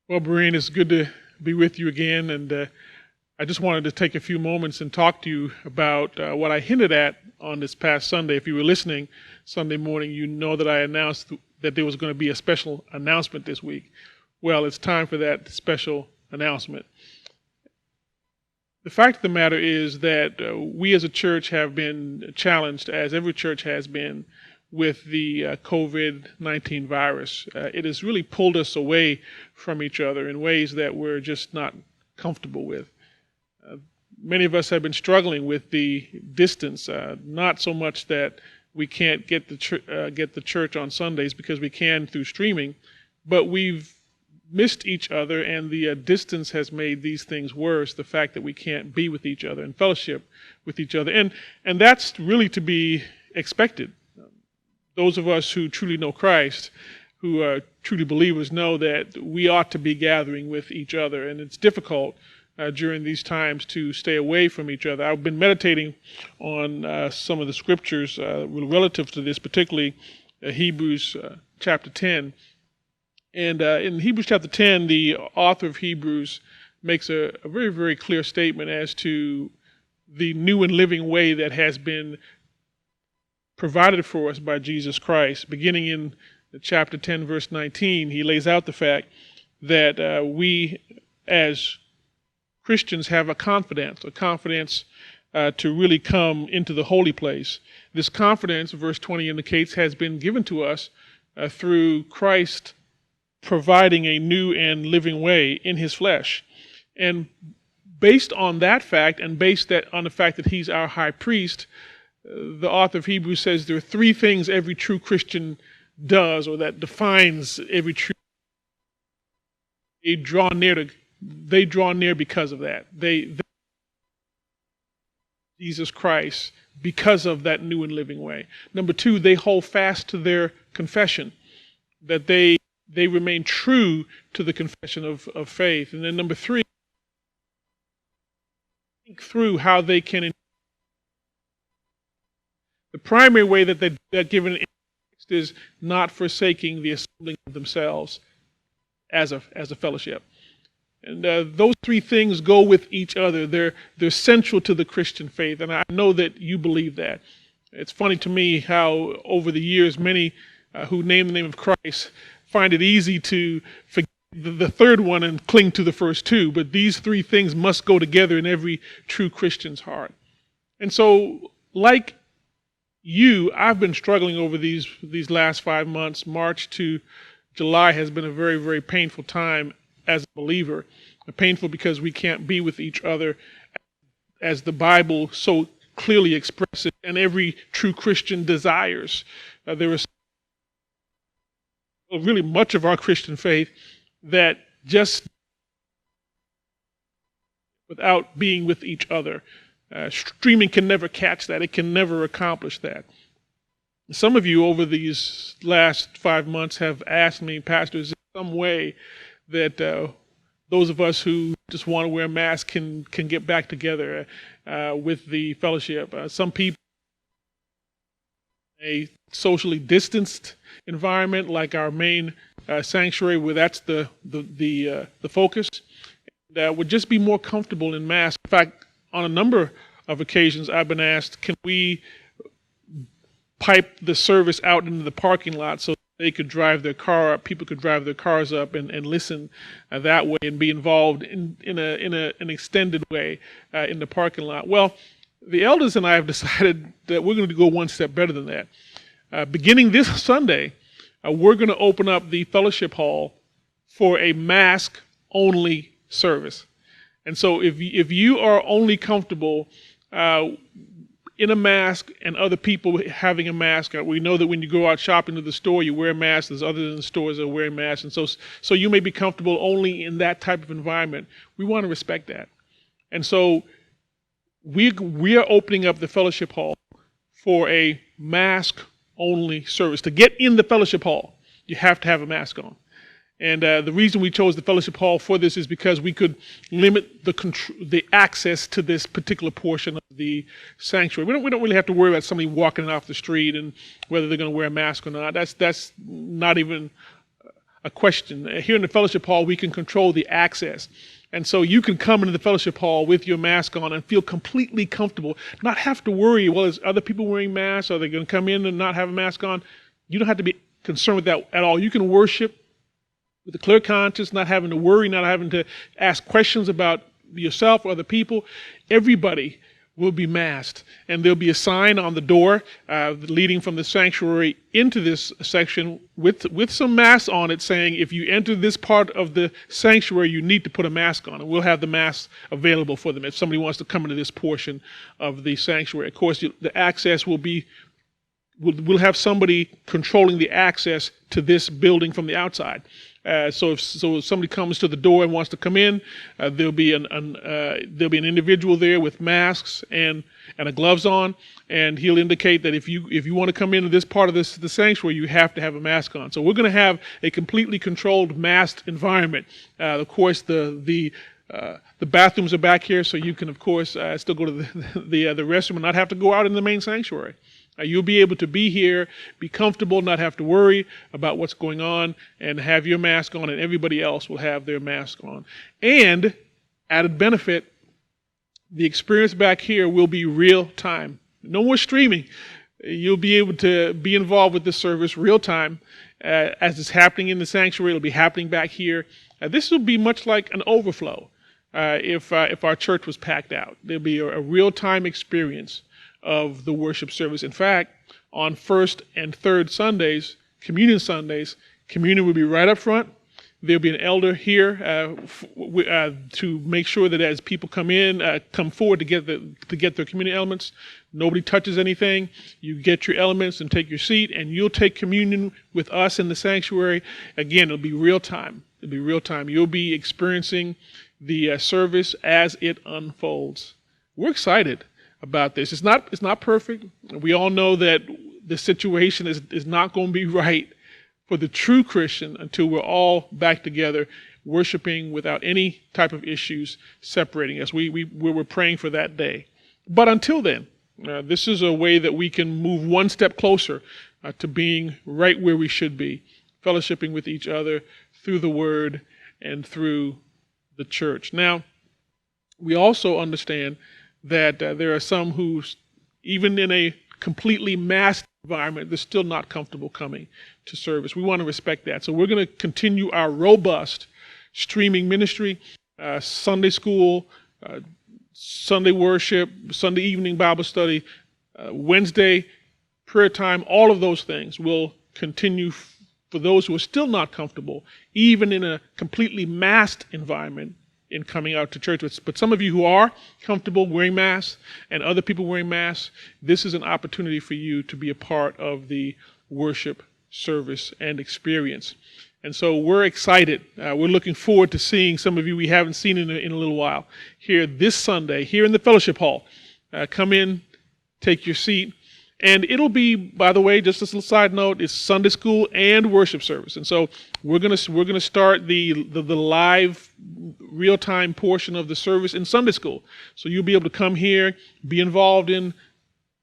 Well, Berean, it's good to be with you again, and I just wanted to take a few moments and talk to you about what I hinted at on this past Sunday. If you were listening Sunday morning, you know that I announced that there was going to be a special announcement this week. Well, it's time for that special announcement. The fact of the matter is that we as a church have been challenged, as every church has been, with the COVID-19 virus. It has really pulled us away from each other in ways that we're just not comfortable with. Many of us have been struggling with the distance, not so much that we can't get the church on Sundays because we can through streaming, but we've missed each other, and the distance has made these things worse, the fact that we can't be with each other and fellowship with each other. And that's really to be expected. Those of us who truly know Christ, who are truly believers, know that we ought to be gathering with each other, and it's difficult during these times to stay away from each other. I've been meditating on some of the scriptures relative to this, particularly Hebrews chapter 10. And in Hebrews chapter 10, the author of Hebrews makes a very, very clear statement as to the new and living way that has been provided for us by Jesus Christ. Beginning in chapter 10, verse 19, he lays out the fact that we as Christians have a confidence to really come into the holy place. This confidence, verse 20 indicates, has been given to us through Christ providing a new and living way in his flesh. And based on that fact, and based on the fact that he's our high priest, the author of Hebrews says there are three things every true Christian does, or that defines every true. They draw near because of that. They Jesus Christ because of that new and living way. Number two, they hold fast to their confession, that they remain true to the confession of faith. And then number three, think through how they can. The primary way that they're given in text is not forsaking the assembling of themselves as a fellowship. And those three things go with each other. They're central to the Christian faith, and I know that you believe that. It's funny to me how over the years many who name the name of Christ find it easy to forget the third one and cling to the first two, but these three things must go together in every true Christian's heart. And so, like you, I've been struggling over these last 5 months. March to July has been a very, very painful time as a believer. Painful because we can't be with each other as the Bible so clearly expresses and every true Christian desires. There is really much of our Christian faith that just without being with each other. Streaming can never catch that. It can never accomplish that. Some of you over these last 5 months have asked me, Pastor, is there some way that those of us who just want to wear masks can get back together with the fellowship? Some people in a socially distanced environment like our main sanctuary, where that's the focus, would just be more comfortable in masks. In fact, on a number of occasions, I've been asked, can we pipe the service out into the parking lot so they could drive their car up, people could drive their cars up and listen that way and be involved in an extended way in the parking lot? Well, the elders and I have decided that we're going to go one step better than that. Beginning this Sunday, we're going to open up the fellowship hall for a mask-only service. And so if you are only comfortable in a mask and other people having a mask, we know that when you go out shopping to the store, you wear a mask. There's others in the stores that are wearing masks. And so you may be comfortable only in that type of environment. We want to respect that. And so we are opening up the fellowship hall for a mask-only service. To get in the fellowship hall, you have to have a mask on. And the reason we chose the fellowship hall for this is because we could limit the access to this particular portion of the sanctuary. We don't really have to worry about somebody walking off the street and whether they're going to wear a mask or not. That's not even a question. Here in the fellowship hall, we can control the access. And so you can come into the fellowship hall with your mask on and feel completely comfortable, not have to worry, well, is other people wearing masks? Are they going to come in and not have a mask on? You don't have to be concerned with that at all. You can worship with a clear conscience, not having to worry, not having to ask questions about yourself or other people. Everybody will be masked, and there'll be a sign on the door leading from the sanctuary into this section with some masks on it saying, if you enter this part of the sanctuary, you need to put a mask on. And we'll have the masks available for them if somebody wants to come into this portion of the sanctuary. Of course, the access will be, we'll have somebody controlling the access to this building from the outside. So if somebody comes to the door and wants to come in, there'll be an individual there with masks and a gloves on, and he'll indicate that if you want to come into this part of the sanctuary, you have to have a mask on. So we're going to have a completely controlled, masked environment. Of course, the bathrooms are back here, so you can, of course, still go to the restroom and not have to go out in the main sanctuary. You'll be able to be here, be comfortable, not have to worry about what's going on, and have your mask on, and everybody else will have their mask on. And, added benefit, the experience back here will be real time. No more streaming. You'll be able to be involved with this service real time. As it's happening in the sanctuary, it'll be happening back here. This will be much like an overflow if our church was packed out. There'll be a real-time experience of the worship service. In fact, on first and third Sundays, communion will be right up front. There'll be an elder here to make sure that as people come forward to get their communion elements, nobody touches anything. You get your elements and take your seat, and you'll take communion with us in the sanctuary. Again, it'll be real time. You'll be experiencing the service as it unfolds. We're excited about this. It's not perfect. We all know that the situation is not going to be right for the true Christian until we're all back together, worshiping without any type of issues separating us. We're praying for that day. But until then, this is a way that we can move one step closer to being right where we should be, fellowshipping with each other through the Word and through the church. Now, we also understand that there are some who, even in a completely masked environment, they're still not comfortable coming to service. We want to respect that. So we're going to continue our robust streaming ministry, Sunday school, Sunday worship, Sunday evening Bible study, Wednesday prayer time. All of those things will continue for those who are still not comfortable, even in a completely masked environment, in coming out to church. But some of you who are comfortable wearing masks and other people wearing masks, this is an opportunity for you to be a part of the worship service and experience. And so we're excited. We're looking forward to seeing some of you we haven't seen in a little while here this Sunday, here in the fellowship hall. Come in, take your seat. And it'll be, by the way, just as a little side note, it's Sunday school and worship service. And so we're gonna start the live real-time portion of the service in Sunday school. So you'll be able to come here, be involved in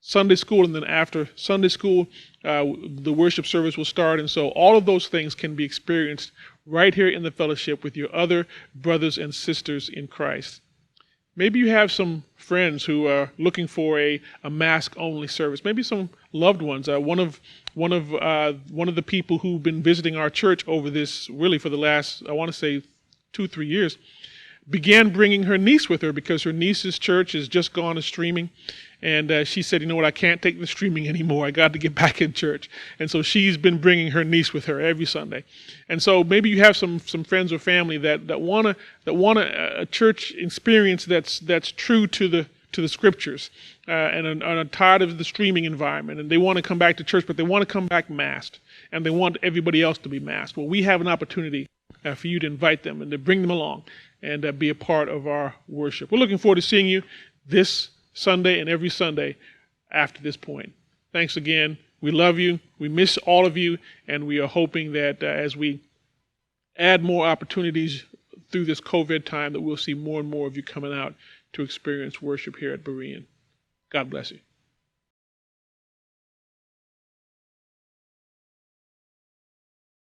Sunday school, and then after Sunday school, the worship service will start. And so all of those things can be experienced right here in the fellowship with your other brothers and sisters in Christ. Maybe you have some friends who are looking for a mask-only service. Maybe some loved ones. One of the people who've been visiting our church over this, really for the last, I want to say, 2-3 years, began bringing her niece with her because her niece's church has just gone to streaming. And she said, you know what, I can't take the streaming anymore. I got to get back in church. And so she's been bringing her niece with her every Sunday. And so maybe you have some friends or family that want a church experience that's true to the scriptures and are tired of the streaming environment. And they want to come back to church, but they want to come back masked. And they want everybody else to be masked. Well, we have an opportunity for you to invite them and to bring them along and be a part of our worship. We're looking forward to seeing you this Sunday and every Sunday after this point. Thanks again. We love you. We miss all of you. And we are hoping that as we add more opportunities through this COVID time, that we'll see more and more of you coming out to experience worship here at Berean. God bless you.